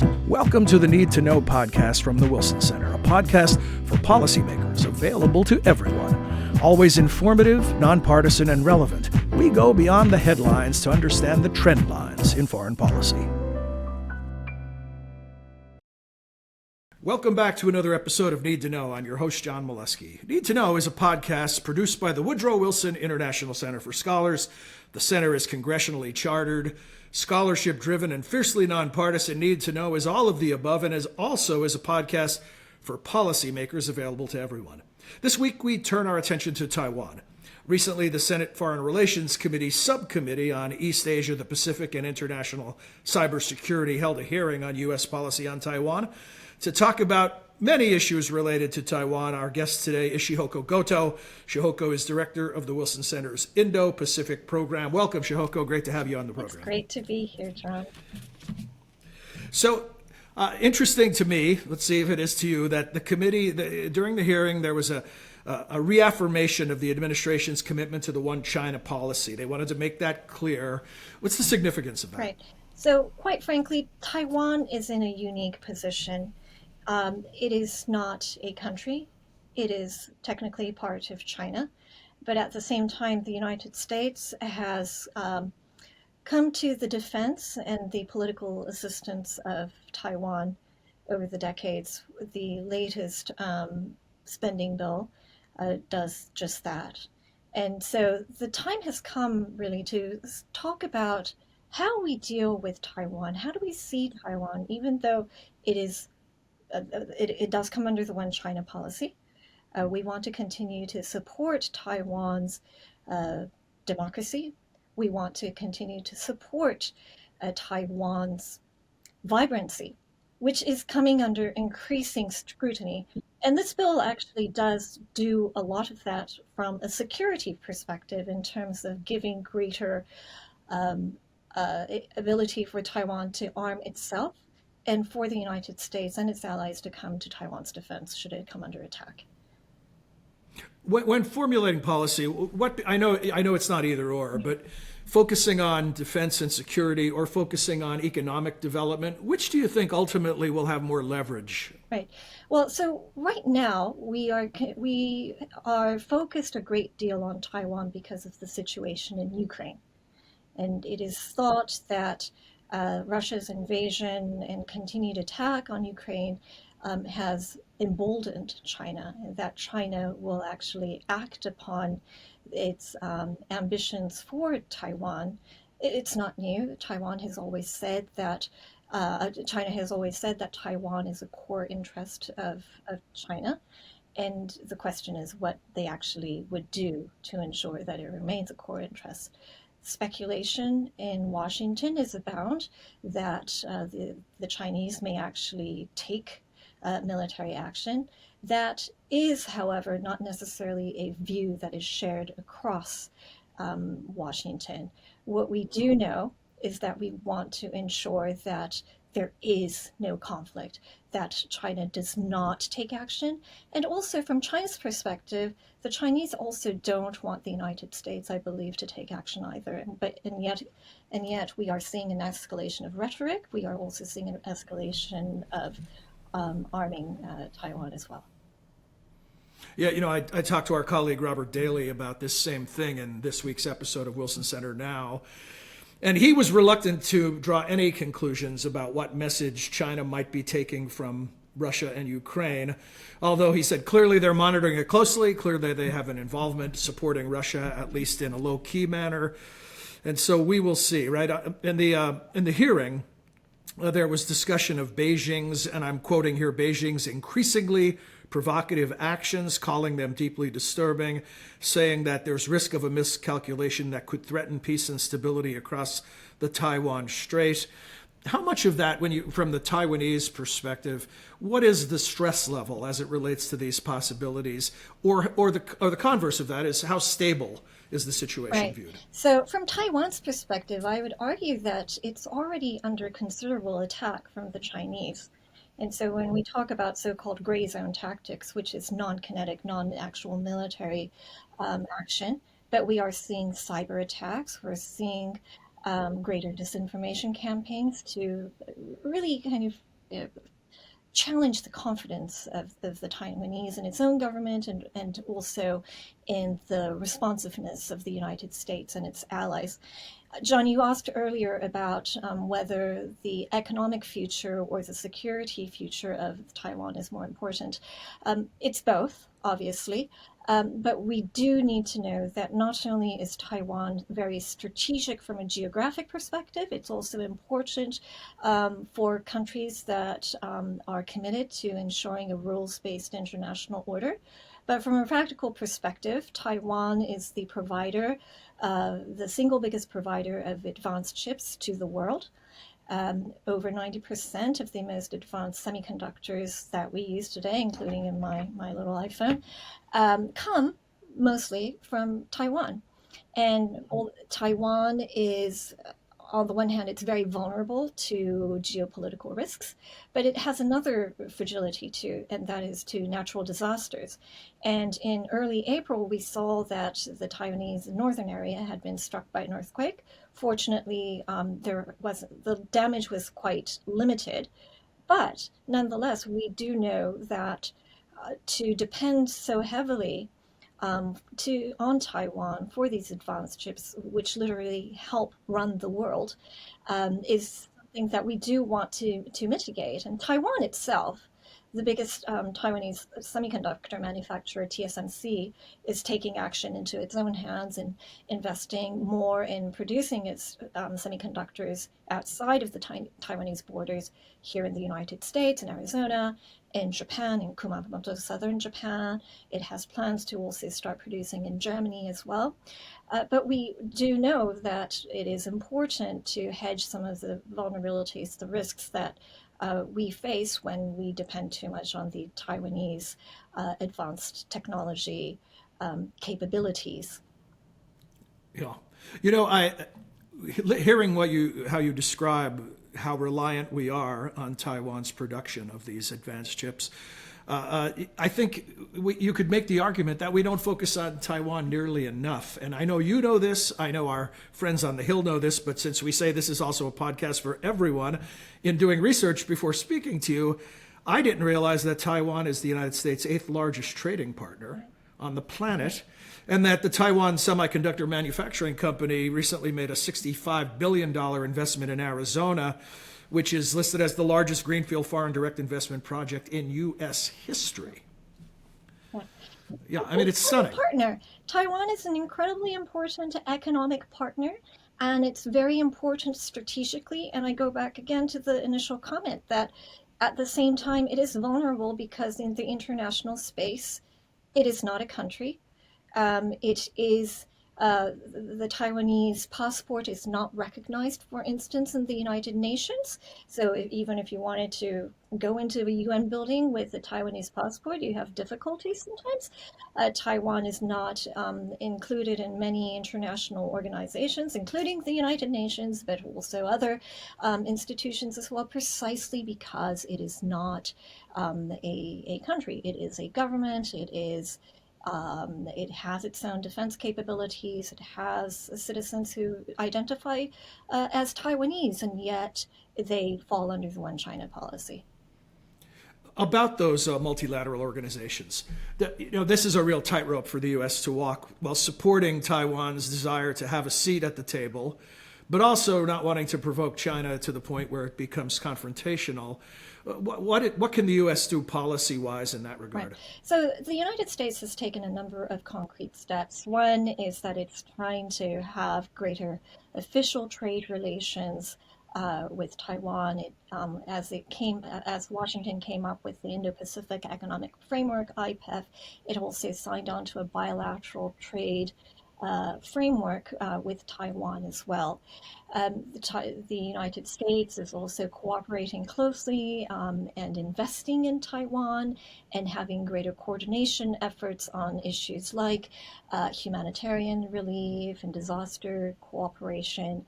Welcome to the Need to Know podcast from the Wilson Center, a podcast for policymakers available to everyone. Always informative, nonpartisan, and relevant, we go beyond the headlines to understand the trend lines in foreign policy. Welcome back to another episode of Need to Know. I'm your host, John Milewski. Need to Know is a podcast produced by the Woodrow Wilson International Center for Scholars. The center is congressionally chartered, scholarship-driven, and fiercely nonpartisan. Need to Know is all of the above and is also a podcast for policymakers available to everyone. This week, we turn our attention to Taiwan. Recently, the Senate Foreign Relations Committee Subcommittee on East Asia, the Pacific, and International Cybersecurity held a hearing on U.S. policy on Taiwan. To talk about many issues related to Taiwan, our guest today is Shihoko Goto. Shihoko is director of the Wilson Center's Indo-Pacific program. Welcome, Shihoko. Great to have you on the program. It's great to be here, John. So, interesting to me, let's see if it is to you, that the committee, during the hearing, there was a reaffirmation of the administration's commitment to the One China policy. They wanted to make that clear. What's the significance of that? Right. So, quite frankly, Taiwan is in a unique position. It is not a country. It is technically part of China. But at the same time, the United States has come to the defense and the political assistance of Taiwan over the decades. The latest spending bill does just that. And so the time has come really to talk about how we deal with Taiwan. How do we see Taiwan, even though it is it does come under the One China policy. We want to continue to support Taiwan's democracy. We want to continue to support Taiwan's vibrancy, which is coming under increasing scrutiny. And this bill actually does do a lot of that from a security perspective in terms of giving greater ability for Taiwan to arm itself, and for the United States and its allies to come to Taiwan's defense should it come under attack. When formulating policy, what I know it's not either or, but focusing on defense and security or focusing on economic development, which do you think ultimately will have more leverage? Right. Well, so right now we are focused a great deal on Taiwan because of the situation in Ukraine, and it is thought that Russia's invasion and continued attack on Ukraine has emboldened China, and that China will actually act upon its ambitions for Taiwan. It's not new. Taiwan has always said that China has always said that Taiwan is a core interest of China. And the question is what they actually would do to ensure that it remains a core interest. Speculation in Washington is abound that the Chinese may actually take military action. That is, however, not necessarily a view that is shared across Washington. What we do know is that we want to ensure that there is no conflict, that China does not take action. And also from China's perspective, the Chinese also don't want the United States, I believe, to take action either. And yet we are seeing an escalation of rhetoric. We are also seeing an escalation of arming Taiwan as well. Yeah, I talked to our colleague Robert Daly about this same thing in this week's episode of Wilson Center Now. And he was reluctant to draw any conclusions about what message China might be taking from Russia and Ukraine, although he said clearly they're monitoring it closely, clearly they have an involvement supporting Russia, at least in a low-key manner. And so we will see, right? In the hearing, there was discussion of Beijing's, and I'm quoting here, Beijing's increasingly provocative actions, calling them deeply disturbing, saying that there's risk of a miscalculation that could threaten peace and stability across the Taiwan Strait. How much of that, from the Taiwanese perspective, what is the stress level as it relates to these possibilities, or the converse of that is how stable is the situation viewed? So from Taiwan's perspective, I would argue that it's already under considerable attack from the Chinese. And so when we talk about so-called gray zone tactics, which is non-kinetic, non-actual military action, but we are seeing cyber attacks, we're seeing greater disinformation campaigns to really kind of challenge the confidence of the Taiwanese in its own government and also in the responsiveness of the United States and its allies. John, you asked earlier about whether the economic future or the security future of Taiwan is more important. It's both, obviously, but we do need to know that not only is Taiwan very strategic from a geographic perspective, it's also important for countries that are committed to ensuring a rules-based international order. But from a practical perspective, Taiwan is the single biggest provider of advanced chips to the world. Over 90% of the most advanced semiconductors that we use today, including in my little iPhone, come mostly from Taiwan. And Taiwan is, on the one hand, it's very vulnerable to geopolitical risks, but it has another fragility too, and that is to natural disasters. And in early April, we saw that the Taiwanese northern area had been struck by an earthquake. Fortunately, the damage was quite limited, but nonetheless, we do know that to depend so heavily on Taiwan for these advanced chips, which literally help run the world, is something that we do want to mitigate. And Taiwan itself, the biggest Taiwanese semiconductor manufacturer, TSMC, is taking action into its own hands and investing more in producing its semiconductors outside of the Taiwanese borders here in the United States, in Arizona, in Japan, in Kumamoto, southern Japan. It has plans to also start producing in Germany as well. But we do know that it is important to hedge some of the vulnerabilities, the risks that we face when we depend too much on the Taiwanese advanced technology capabilities. Yeah. Hearing how you describe how reliant we are on Taiwan's production of these advanced chips, I think you could make the argument that we don't focus on Taiwan nearly enough. And I know you know this. I know our friends on the Hill know this. But since we say this is also a podcast for everyone, in doing research before speaking to you, I didn't realize that Taiwan is the United States' 8th largest trading partner on the planet, and that the Taiwan Semiconductor Manufacturing Company recently made a $65 billion investment in Arizona, which is listed as the largest greenfield foreign direct investment project in U.S. history. Yeah, I mean, it's stunning. Partner. Taiwan is an incredibly important economic partner, and it's very important strategically. And I go back again to the initial comment that at the same time, it is vulnerable because in the international space, it is not a country. It is the Taiwanese passport is not recognized, for instance, in the United Nations. So even if you wanted to go into a UN building with a Taiwanese passport, you have difficulties sometimes. Taiwan is not included in many international organizations, including the United Nations, but also other institutions as well, precisely because it is not a country. It is a government. It has its own defense capabilities. It has citizens who identify as Taiwanese, and yet they fall under the One China policy. About those multilateral organizations, this is a real tightrope for the U.S. to walk while supporting Taiwan's desire to have a seat at the table, but also not wanting to provoke China to the point where it becomes confrontational. What can the U.S. do policy-wise in that regard? Right. So the United States has taken a number of concrete steps. One is that it's trying to have greater official trade relations with Taiwan. As Washington came up with the Indo-Pacific Economic Framework, IPEF, it also signed on to a bilateral trade framework with Taiwan as well. The United States is also cooperating closely and investing in Taiwan and having greater coordination efforts on issues like humanitarian relief and disaster cooperation,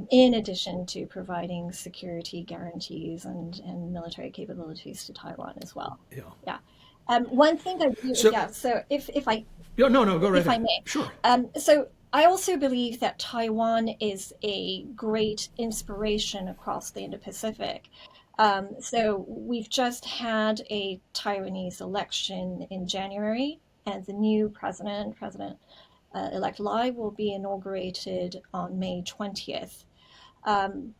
in addition to providing security guarantees and military capabilities to Taiwan as well. Yeah. One thing I do, So yeah. So if I no, go right if I ahead. may. Sure. So I also believe that Taiwan is a great inspiration across the Indo-Pacific. So we've just had a Taiwanese election in January, and the new President-elect Lai, will be inaugurated on May 20th.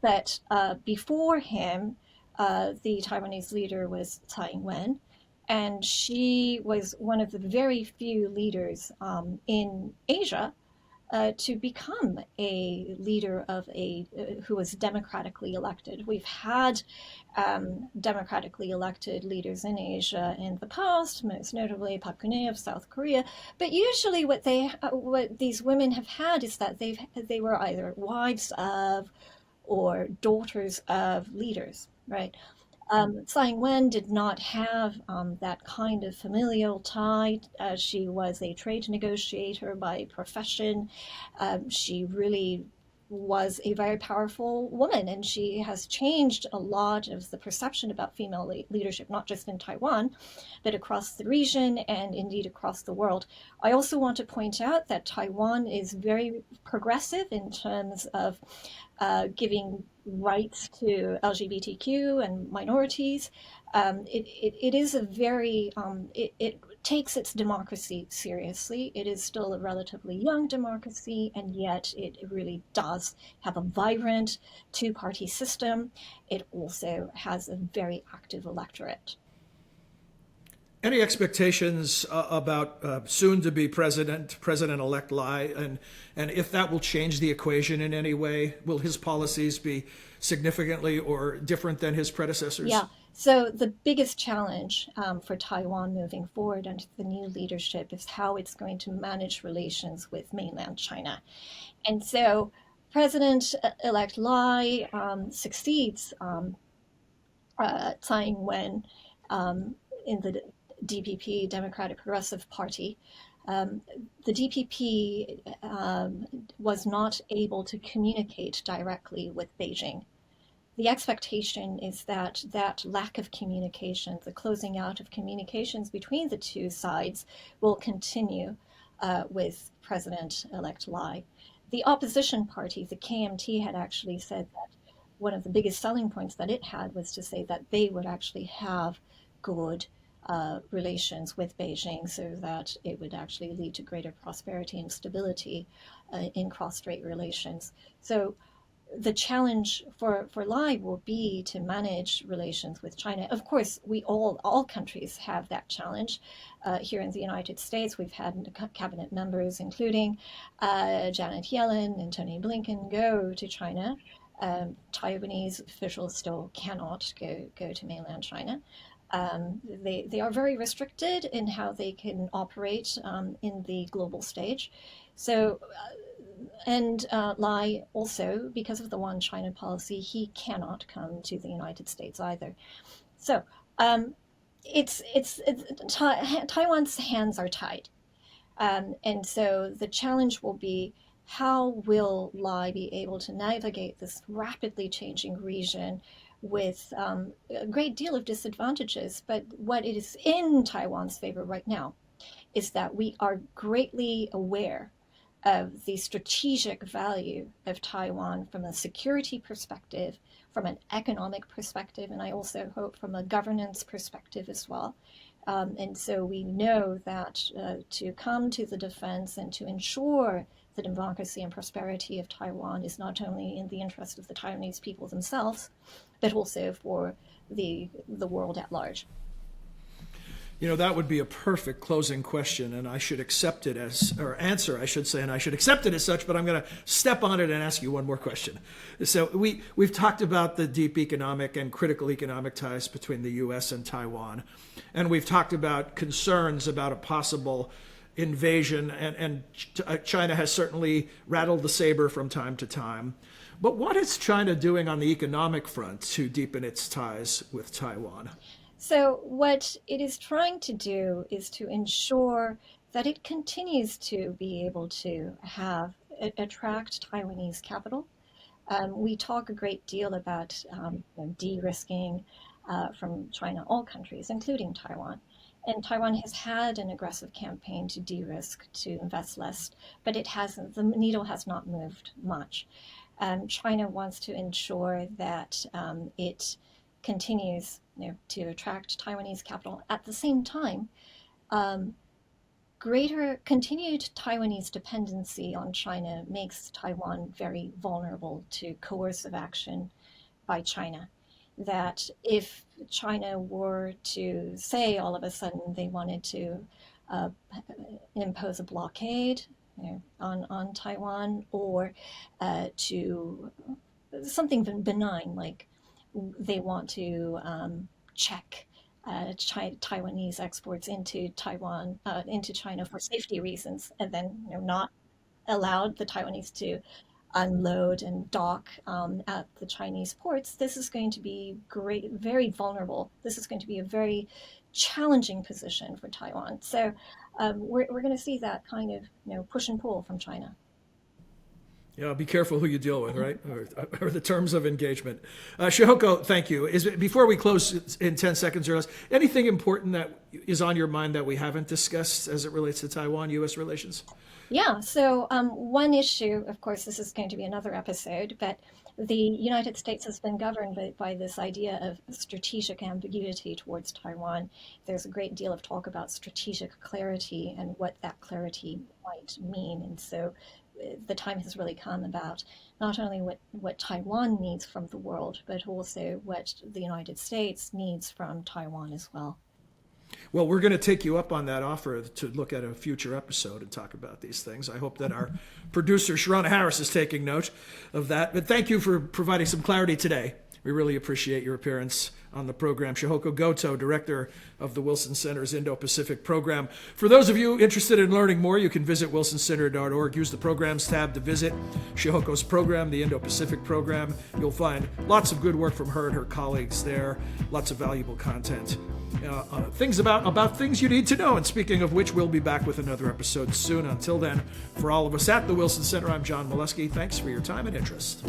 But before him, the Taiwanese leader was Tsai Ing-wen, and she was one of the very few leaders in Asia to become a leader of a who was democratically elected. We've had democratically elected leaders in Asia in the past, most notably Park Geun-hye of South Korea. But usually, what these women have had is that they were either wives of or daughters of leaders, right? Tsai Ing-wen did not have that kind of familial tie. She was a trade negotiator by profession. She really was a very powerful woman, and she has changed a lot of the perception about female leadership, not just in Taiwan, but across the region and indeed across the world. I also want to point out that Taiwan is very progressive in terms of giving rights to LGBTQ and minorities. It is a very, it takes its democracy seriously. It is still a relatively young democracy, and yet it really does have a vibrant two-party system. It also has a very active electorate. Any expectations about soon-to-be President-elect Lai, and if that will change the equation in any way? Will his policies be significantly or different than his predecessors? Yeah. So the biggest challenge for Taiwan moving forward under the new leadership is how it's going to manage relations with mainland China. And so President-elect Lai succeeds Tsai Ing-wen in the DPP, Democratic Progressive Party. The DPP was not able to communicate directly with Beijing. The expectation is that that lack of communication, the closing out of communications between the two sides, will continue with President-elect Lai. The opposition party, the KMT, had actually said that one of the biggest selling points that it had was to say that they would actually have good relations with Beijing, so that it would actually lead to greater prosperity and stability in cross-strait relations. So the challenge for Lai will be to manage relations with China. Of course, all countries have that challenge. Here in the United States, we've had cabinet members, including Janet Yellen and Tony Blinken, go to China. Taiwanese officials still cannot go to mainland China. They are very restricted in how they can operate in the global stage. So, and Lai also, because of the One China policy, he cannot come to the United States either. So, Taiwan's hands are tied. And so the challenge will be, how will Lai be able to navigate this rapidly changing region with a great deal of disadvantages? But what is in Taiwan's favor right now is that we are greatly aware of the strategic value of Taiwan from a security perspective, from an economic perspective, and I also hope from a governance perspective as well. And so we know that to come to the defense and to ensure the democracy and prosperity of Taiwan is not only in the interest of the Taiwanese people themselves, but also for the world at large. You know, that would be a perfect closing question, and I should accept it as, or answer, I should say, and I should accept it as such, but I'm going to step on it and ask you one more question. So we've talked about the deep economic and critical economic ties between the U.S. and Taiwan, and we've talked about concerns about a possible invasion, and China has certainly rattled the saber from time to time. But what is China doing on the economic front to deepen its ties with Taiwan? So what it is trying to do is to ensure that it continues to be able to attract Taiwanese capital. We talk a great deal about de-risking from China, all countries, including Taiwan. And Taiwan has had an aggressive campaign to de-risk, to invest less, but it hasn't, the needle has not moved much. China wants to ensure that it continues, to attract Taiwanese capital. At the same time, um, greater continued Taiwanese dependency on China makes Taiwan very vulnerable to coercive action by China. That if China were to say all of a sudden they wanted to uh, impose a blockade, on Taiwan, or to something benign like they want to check Taiwanese exports into Taiwan, into China for safety reasons, and then not allowed the Taiwanese to unload and dock at the Chinese ports. This is going to be great, very vulnerable. This is going to be a very challenging position for Taiwan. So we're going to see that kind of push and pull from China. Yeah, be careful who you deal with, right? Or the terms of engagement. Shihoko, thank you. Before we close in 10 seconds or less, anything important that is on your mind that we haven't discussed as it relates to Taiwan-U.S. relations? Yeah, so one issue, of course, this is going to be another episode, but the United States has been governed by this idea of strategic ambiguity towards Taiwan. There's a great deal of talk about strategic clarity and what that clarity might mean. And so the time has really come about not only what Taiwan needs from the world, but also what the United States needs from Taiwan as well. Well, we're going to take you up on that offer to look at a future episode and talk about these things. I hope that our producer, Sharona Harris, is taking note of that. But thank you for providing some clarity today. We really appreciate your appearance on the program. Shihoko Goto, director of the Wilson Center's Indo-Pacific program. For those of you interested in learning more, you can visit wilsoncenter.org. Use the programs tab to visit Shihoko's program, the Indo-Pacific program. You'll find lots of good work from her and her colleagues there, lots of valuable content. Things about things you need to know. And speaking of which, we'll be back with another episode soon. Until then, for all of us at the Wilson Center, I'm John Milewski. Thanks for your time and interest.